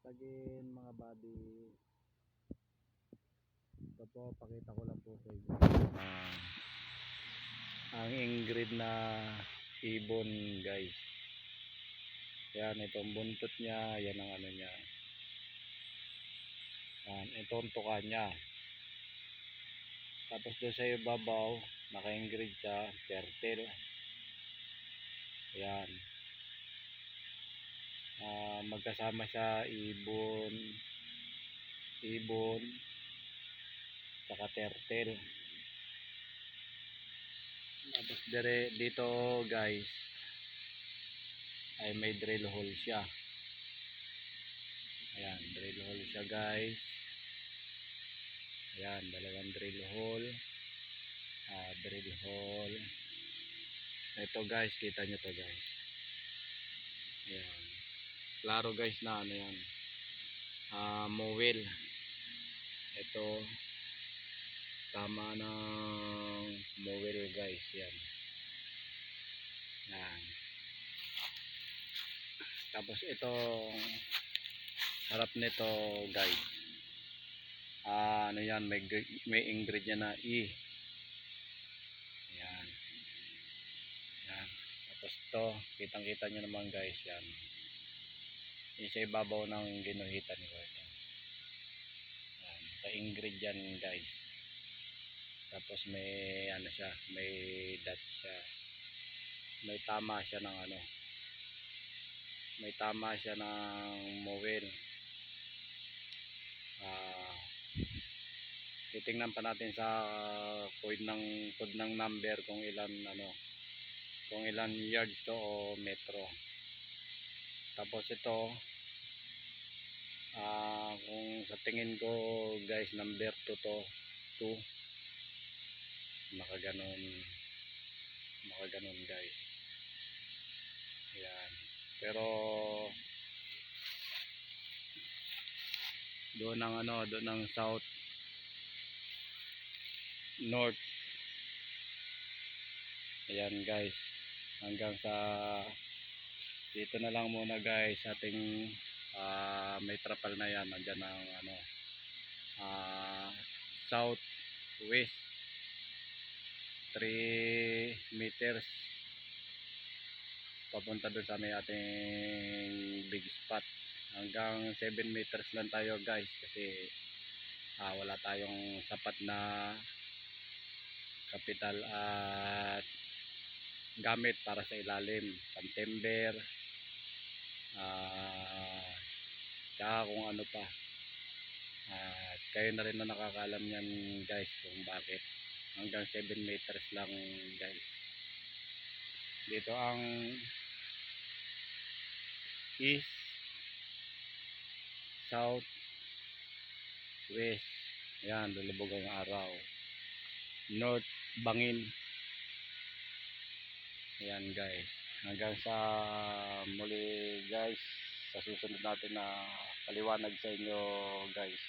again mga buddy. Ito po, pakita ko lang po sa inyo ang Ingrid na ibon guys. Yan, itong buntot niya, yan ang ano niya. Yan, itong tuka niya. Tapos doon sa ibabaw, naka-Ingrid siya, turtle. Yan. Magkasama siya ibon, saka turtle. Tapos dito guys ay may drill hole siya. Ayan, drill hole siya guys. Ayan, dalawang drill hole. Drill hole. Ito guys, kita nyo to guys. Ayan. Klaro guys na ano yan. Mowel. Ito tama ng mowel guys. Yan. Yan. Tapos itong harap nito guys. Ano yan, may ingredient na E. Yan. Yan. Tapos ito, kitang-kita nyo naman guys. Yan. Isa ibabaw ng ginuhitan ko ito. Yan. Sa ingredient guys. Tapos may ano siya, may dot siya. May tama siya ng ano. May tama siya ng mowel. Titingnan pa natin sa code ng number kung ilan ano, kung ilan yards to o metro. Tapos ito kung sa tingin ko guys, number 2 to 2. Nakaganon guys. Ayan. Pero doon ang ano, doon ang south north. Ayan guys, hanggang sa dito na lang muna guys ating may trapal na yan. Nandiyan ang ano, south west 3 meters papunta doon sa may ating big spot. Hanggang 7 meters lang tayo guys kasi wala tayong sapat na kapital at gamit para sa ilalim, timber, tsaka kung ano pa. At kayo na rin na nakakaalam yan guys kung bakit hanggang 7 meters lang guys. Dito ang east, south, west. Ayan, lulubog ang araw. North, bangin. Ayan guys, hanggang sa muli guys, sa susunod natin na paliwanag sa inyo guys.